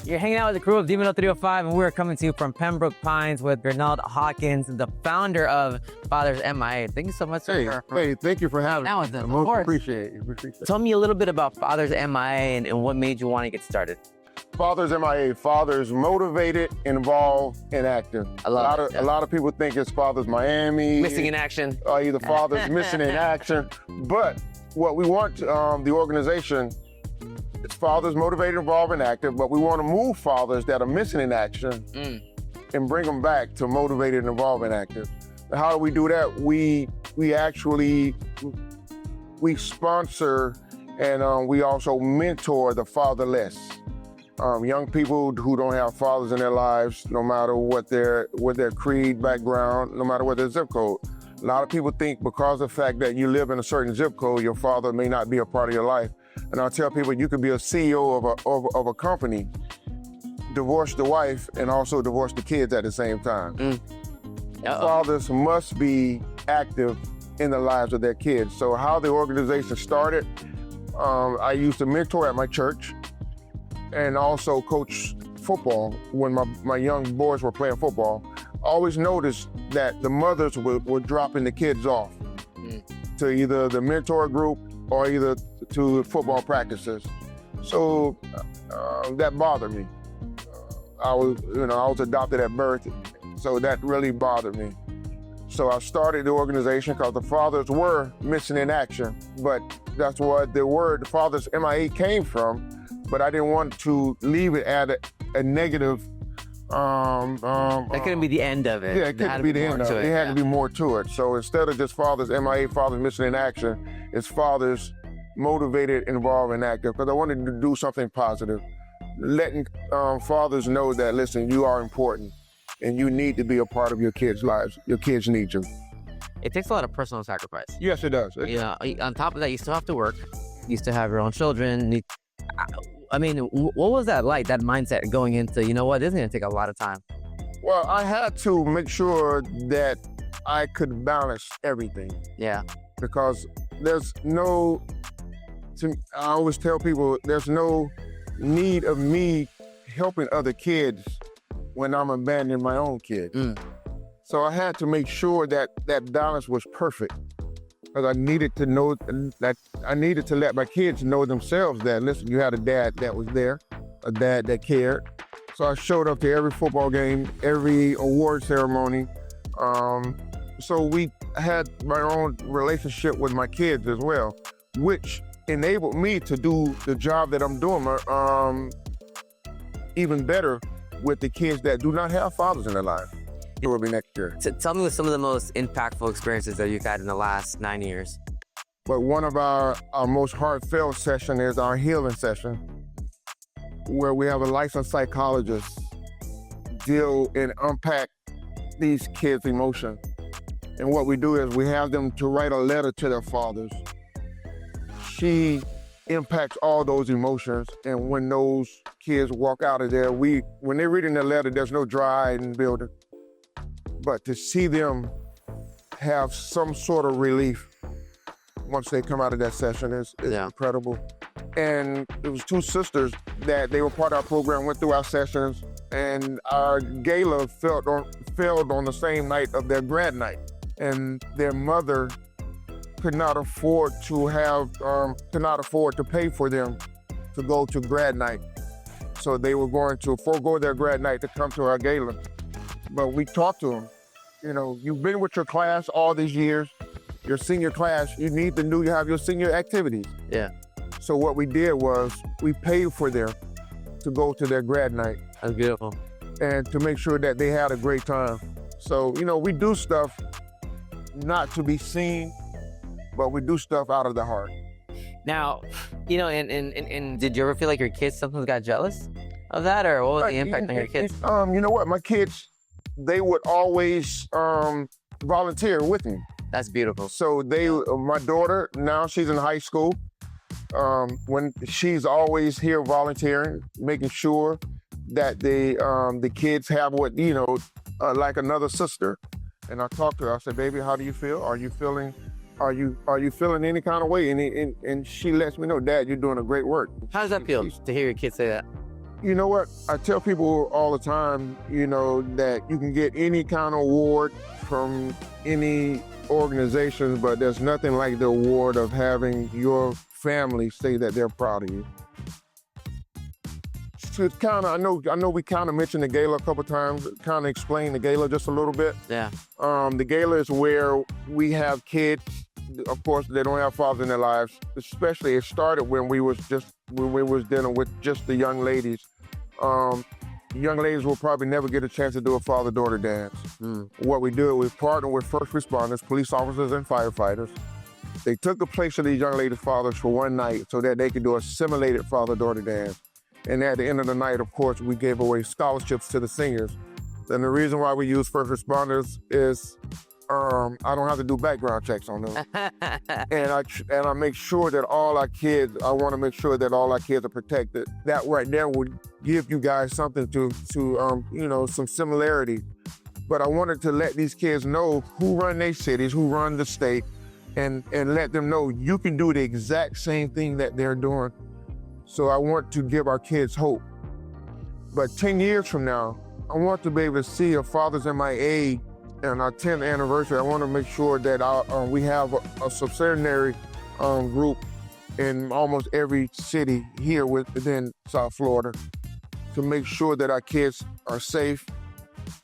You're hanging out with the crew of Demon 305, and we're coming to you from Pembroke Pines with Gernald Hawkins, the founder of Fathers M.I.A. Thank you so much for thank you for having me. Now with us, I of most course. appreciate it. Tell me a little bit about Fathers M.I.A. and what made you want to get started. Fathers M.I.A. Fathers motivated, involved, and active. I love it. A lot of people think it's Fathers Miami. Missing in action. Or either Fathers Missing in Action. But what we want, the organization, it's Fathers motivated, involved, and active, but we want to move fathers that are missing in action and bring them back to motivated, involved, and active. How do we do that? We sponsor and we also mentor the fatherless. Young people who don't have fathers in their lives, no matter what their creed, background, no matter what their zip code. A lot of people think because of the fact that you live in a certain zip code, your father may not be a part of your life. And I tell people you could be a CEO of a company, divorce the wife, and also divorce the kids at the same time. Fathers must be active in the lives of their kids. So how the organization started, I used to mentor at my church and also coach football when my young boys were playing football. I always noticed that the mothers were dropping the kids off to either the mentor group or either to football practices. So that bothered me. I was adopted at birth, so that really bothered me. So I started the organization because the fathers were missing in action, but that's what the word Fathers M.I.A. came from, but I didn't want to leave it at a negative. That couldn't be the end of it. Yeah, it couldn't be the end of it. It had to be more to it. So instead of just Fathers M.I.A., Fathers Missing in Action, it's Fathers Motivated, Involved, and Active, because I wanted to do something positive, letting fathers know that, listen, you are important and you need to be a part of your kids' lives. Your kids need you. It takes a lot of personal sacrifice. Yes, it does. On top of that, you still have to work. You still have your own children. I mean, what was that like, that mindset going into, you know what, this is going to take a lot of time? Well, I had to make sure that I could balance everything. Yeah. Because I always tell people, there's no need of me helping other kids when I'm abandoning my own kids. So I had to make sure that balance was perfect. Because I needed to know that I needed to let my kids know themselves that, listen, you had a dad that was there, a dad that cared. So I showed up to every football game, every award ceremony. So we had my own relationship with my kids as well, which enabled me to do the job that I'm doing even better with the kids that do not have fathers in their lives. It will be next year. So tell me what some of the most impactful experiences that you've had in the last 9 years. But one of our most heartfelt session is our healing session, where we have a licensed psychologist deal and unpack these kids' emotions. And what we do is we have them to write a letter to their fathers. She impacts all those emotions, and when those kids walk out of there, when they're reading the letter, there's no dry in the building. But to see them have some sort of relief once they come out of that session is incredible. And it was two sisters that they were part of our program, went through our sessions, and our gala fell on the same night of their grad night. And their mother could not afford to pay for them to go to grad night. So they were going to forego their grad night to come to our gala. But we talked to them. You know, you've been with your class all these years, your senior class, you need to have your senior activities. Yeah. So what we did was we paid for them to go to their grad night. That's beautiful. And to make sure that they had a great time. So, we do stuff not to be seen, but we do stuff out of the heart. Now, and did you ever feel like your kids sometimes got jealous of that, or what was the impact on your kids? You know what, my kids, they would always volunteer with me. That's beautiful. So my daughter, now she's in high school, when she's always here volunteering, making sure that the kids have what, like another sister. And I talked to her, I said, baby, how do you feel? Are you feeling any kind of way? And she lets me know, Dad, you're doing a great work. How does that feel to hear your kids say that? You know what? I tell people all the time, you know, that you can get any kind of award from any organization, but there's nothing like the award of having your family say that they're proud of you. So it's kind of, I know we kind of mentioned the gala a couple times, kind of explain the gala just a little bit. Yeah. The gala is where we have kids, of course, they don't have fathers in their lives, especially it started when we was dealing with just the young ladies. Young ladies will probably never get a chance to do a father-daughter dance. What we do, we partner with first responders, police officers, and firefighters. They took the place of these young ladies' fathers for one night so that they could do a simulated father-daughter dance. And at the end of the night, of course, we gave away scholarships to the singers. And the reason why we use first responders is I don't have to do background checks on them. and I make sure that all our kids, I want to make sure that all our kids are protected. That right there would give you guys something to you know, some similarity. But I wanted to let these kids know who run their cities, who run the state, and let them know you can do the exact same thing that they're doing. So I want to give our kids hope. But 10 years from now, I want to be able to see a Fathers M.I.A. and our 10th anniversary. I want to make sure that we have a subsidiary group in almost every city here within South Florida to make sure that our kids are safe,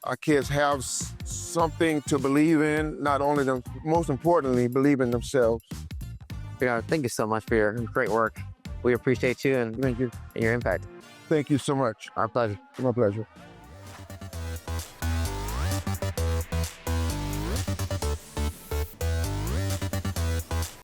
our kids have something to believe in, not only them, most importantly, believe in themselves. Yeah, thank you so much for your great work. We appreciate you and Thank you. your impact. Thank you so much. Our pleasure. My pleasure.